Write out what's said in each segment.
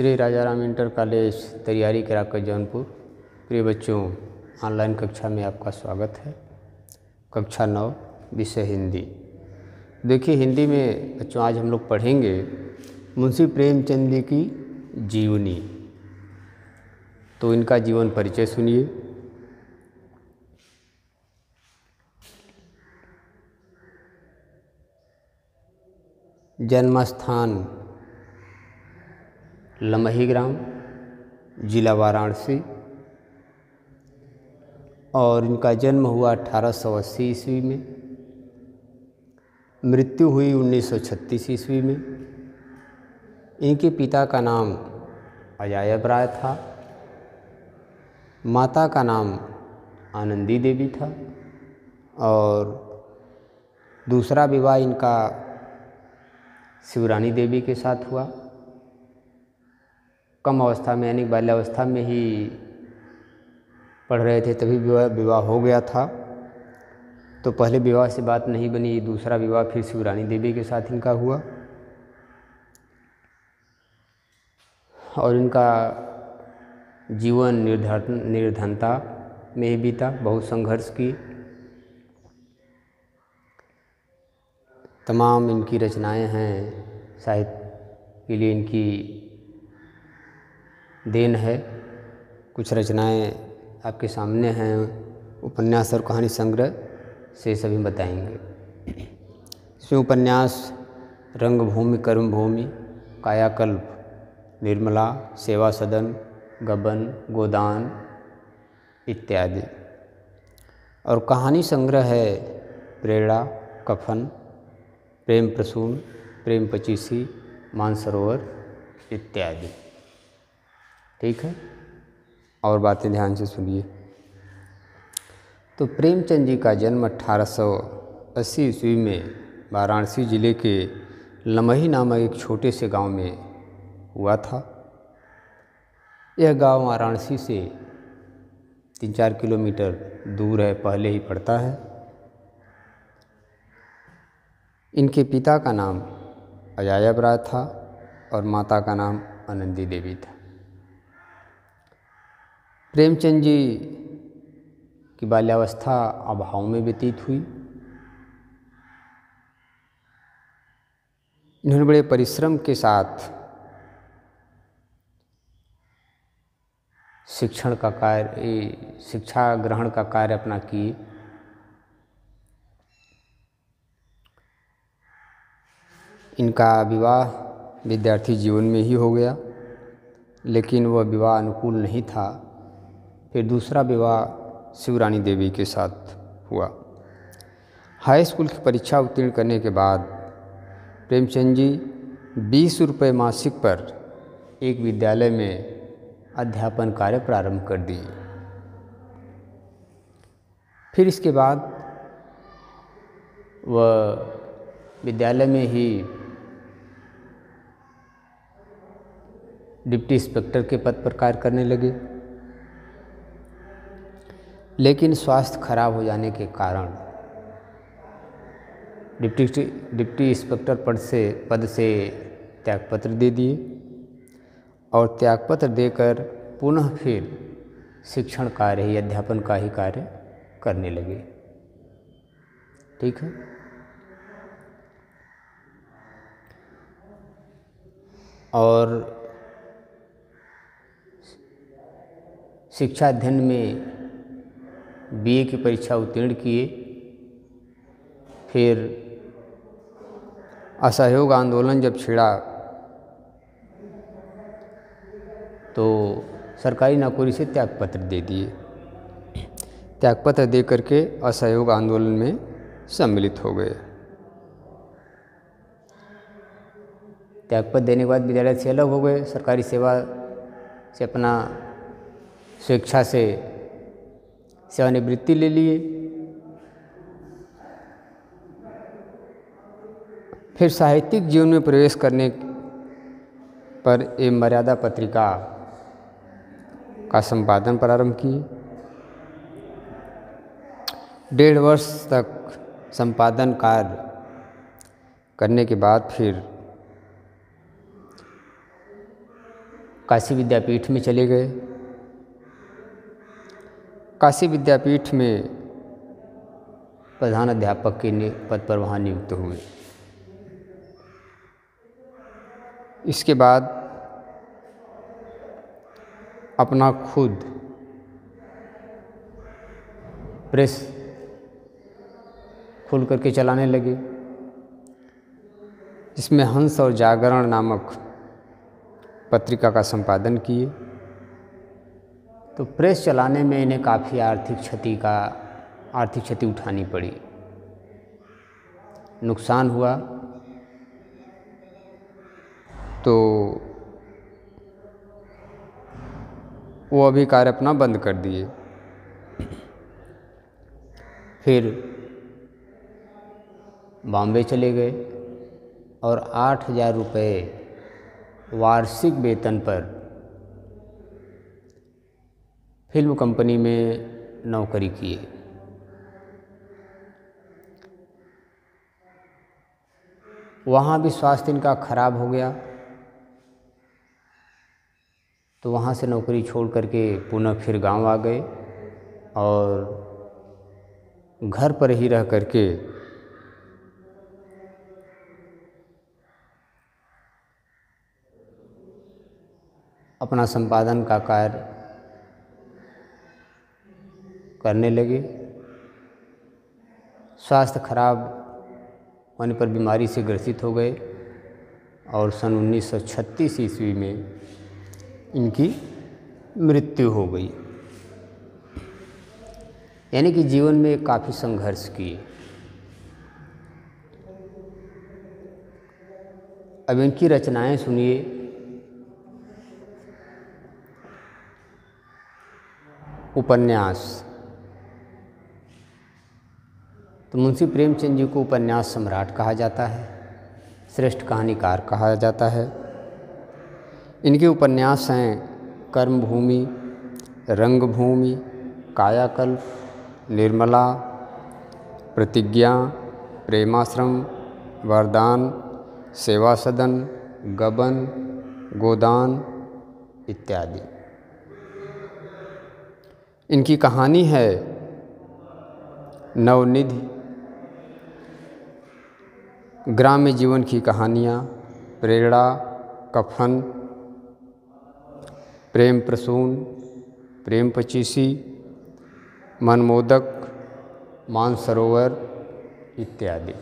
Shri Rajaram inter college तैयारी कराकर जौनपुर। प्रिय बच्चों, ऑनलाइन कक्षा में आपका स्वागत है। कक्षा 9 विषय हिंदी। देखिए, हिंदी में बच्चों आज हम लोग पढ़ेंगे मुंशी प्रेमचंद जी की जीवनी। तो इनका जीवन परिचय सुनिए। जन्मस्थान लमही ग्राम, जिला वाराणसी, और इनका जन्म हुआ 1880 ईस्वी में। मृत्यु हुई 1936 ईस्वी में। इनके पिता का नाम अजायब राय था, माता का नाम आनंदी देवी था, और दूसरा विवाह इनका शिवरानी देवी के साथ हुआ। कम अवस्था में यानी बाल्यावस्था में ही पढ़ रहे थे तभी विवाह हो गया था। तो पहले विवाह से बात नहीं बनी, दूसरा विवाह फिर शिवरानी देवी के साथ इनका हुआ। और इनका जीवन निर्धनता में ही बीता, बहुत संघर्ष की। तमाम इनकी रचनाएं हैं, साहित्य के लिए इनकी देन है। कुछ रचनाएं आपके सामने हैं, उपन्यास और कहानी संग्रह से सभी बताएंगे। इसमें उपन्यास रंगभूमि, कर्मभूमि, कायाकल्प, निर्मला, सेवा सदन, गबन, गोदान इत्यादि। और कहानी संग्रह है प्रेरणा, कफन, प्रेम प्रसून, प्रेम पचीसी, मानसरोवर इत्यादि। ठीक है, और बातें ध्यान से सुनिए। तो प्रेमचंद जी का जन्म 1880 ईस्वी में वाराणसी जिले के लमही नामक एक छोटे से गांव में हुआ था। यह गांव वाराणसी से 3-4 किलोमीटर दूर है, पहले ही पड़ता है। इनके पिता का नाम अजायब राय था और माता का नाम आनंदी देवी था। प्रेमचंद जी की बाल्यावस्था अभाव में व्यतीत हुई। इन्होंने बड़े परिश्रम के साथ शिक्षा ग्रहण का कार्य अपना किए। इनका विवाह विद्यार्थी जीवन में ही हो गया, लेकिन वह विवाह अनुकूल नहीं था। फिर दूसरा विवाह शिवरानी देवी के साथ हुआ। हाई स्कूल की परीक्षा उत्तीर्ण करने के बाद प्रेमचंद जी 20 रुपये मासिक पर एक विद्यालय में अध्यापन कार्य प्रारंभ कर दिए। फिर इसके बाद वह विद्यालय में ही डिप्टी इंस्पेक्टर के पद पर कार्य करने लगे, लेकिन स्वास्थ्य खराब हो जाने के कारण डिप्टी इंस्पेक्टर पद से त्यागपत्र दे दिए, और त्यागपत्र देकर पुनः फिर शिक्षण कार्य ही, अध्यापन का ही कार्य करने लगे। ठीक है, और शिक्षा अध्ययन में बीए की परीक्षा उत्तीर्ण किए। फिर असहयोग आंदोलन जब छिड़ा तो सरकारी नौकरी से त्यागपत्र दे दिए। त्यागपत्र दे करके असहयोग आंदोलन में सम्मिलित हो गए। त्यागपत्र देने के बाद विद्यालय से अलग हो गए, सरकारी सेवा से अपना स्वेच्छा से सेवानिवृत्ति ले लिए। फिर साहित्यिक जीवन में प्रवेश करने पर एक मर्यादा पत्रिका का संपादन प्रारंभ किए। 1.5 वर्ष तक संपादन कार्य करने के बाद फिर काशी विद्यापीठ में चले गए। काशी विद्यापीठ में प्रधान अध्यापक के पद पर वहाँ नियुक्त हुए। इसके बाद अपना खुद प्रेस खोल करके चलाने लगे, जिसमें हंस और जागरण नामक पत्रिका का संपादन किए। तो प्रेस चलाने में इन्हें काफ़ी आर्थिक क्षति उठानी पड़ी, नुकसान हुआ। तो वो अभी कार्य अपना बंद कर दिए। फिर बॉम्बे चले गए और 8,000 रुपये वार्षिक वेतन पर फिल्म कंपनी में नौकरी किए। वहाँ भी स्वास्थ्य इनका खराब हो गया, तो वहाँ से नौकरी छोड़ करके पुनः फिर गांव आ गए और घर पर ही रह करके अपना संपादन का कार्य करने लगे। स्वास्थ्य खराब होने पर बीमारी से ग्रसित हो गए और सन 1936 ईस्वी में इनकी मृत्यु हो गई। यानी कि जीवन में काफ़ी संघर्ष किए। अब इनकी रचनाएं सुनिए। उपन्यास, तो मुंशी प्रेमचंद जी को उपन्यास सम्राट कहा जाता है, श्रेष्ठ कहानीकार कहा जाता है। इनके उपन्यास हैं कर्मभूमि, रंगभूमि, कायाकल्प, निर्मला, प्रतिज्ञा, प्रेमाश्रम, वरदान, सेवा सदन, गबन, गोदान इत्यादि। इनकी कहानी है नवनिधि, ग्राम्य जीवन की कहानियाँ, प्रेरणा, कफन, प्रेम प्रसून, प्रेम पचीसी, मनमोदक, मानसरोवर इत्यादि।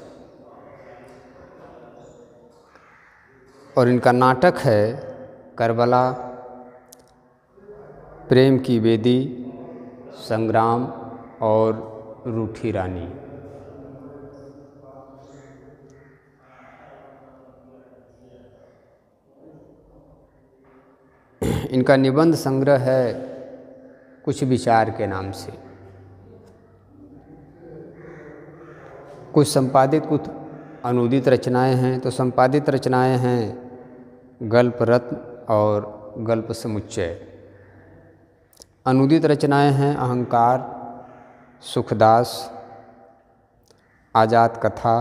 और इनका नाटक है करबला, प्रेम की वेदी, संग्राम और रूठी रानी। इनका निबंध संग्रह है कुछ विचार के नाम से। कुछ संपादित, कुछ अनुदित रचनाएं हैं। तो संपादित रचनाएं हैं गल्प रत्न और गल्प समुच्चय। अनुदित रचनाएं हैं अहंकार, सुखदास, आजाद कथा,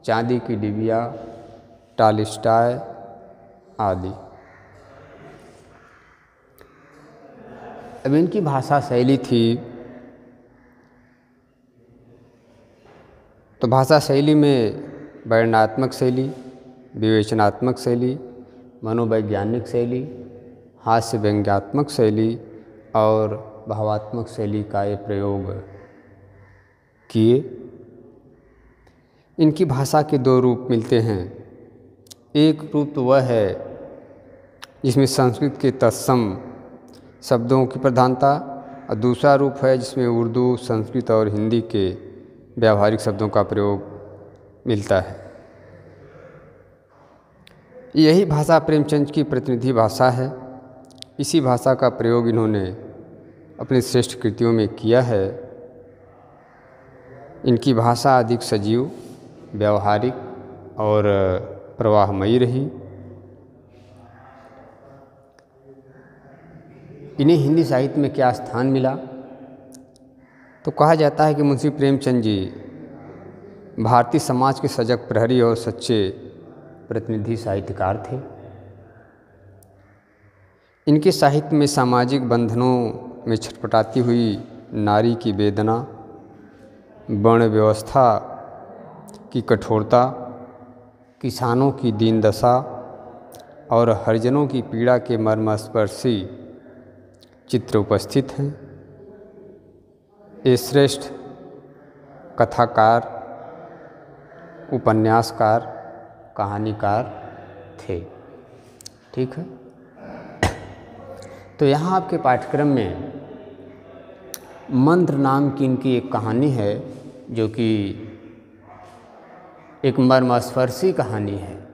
चांदी की डिबिया, टॉलस्टॉय आदि। अब इनकी भाषा शैली थी, तो भाषा शैली में वर्णनात्मक शैली, विवेचनात्मक शैली, मनोवैज्ञानिक शैली, हास्य व्यंग्यात्मक शैली और भावात्मक शैली का ये प्रयोग किए। इनकी भाषा के दो रूप मिलते हैं। एक रूप तो वह है जिसमें संस्कृत के तत्सम शब्दों की प्रधानता, और दूसरा रूप है जिसमें उर्दू, संस्कृत और हिंदी के व्यावहारिक शब्दों का प्रयोग मिलता है। यही भाषा प्रेमचंद की प्रतिनिधि भाषा है। इसी भाषा का प्रयोग इन्होंने अपनी श्रेष्ठ कृतियों में किया है। इनकी भाषा अधिक सजीव, व्यावहारिक और प्रवाहमयी रही। इन्हें हिंदी साहित्य में क्या स्थान मिला? तो कहा जाता है कि मुंशी प्रेमचंद जी भारतीय समाज के सजग प्रहरी और सच्चे प्रतिनिधि साहित्यकार थे। इनके साहित्य में सामाजिक बंधनों में छटपटाती हुई नारी की वेदना, वर्ण व्यवस्था की कठोरता, किसानों की दीन दशा और हरिजनों की पीड़ा के मर्मस्पर्शी चित्र उपस्थित हैं। ये श्रेष्ठ कथाकार, उपन्यासकार, कहानीकार थे। ठीक है। तो यहाँ आपके पाठ्यक्रम में मंत्र नाम की इनकी एक कहानी है, जो कि एक मर्मस्पर्शी कहानी है।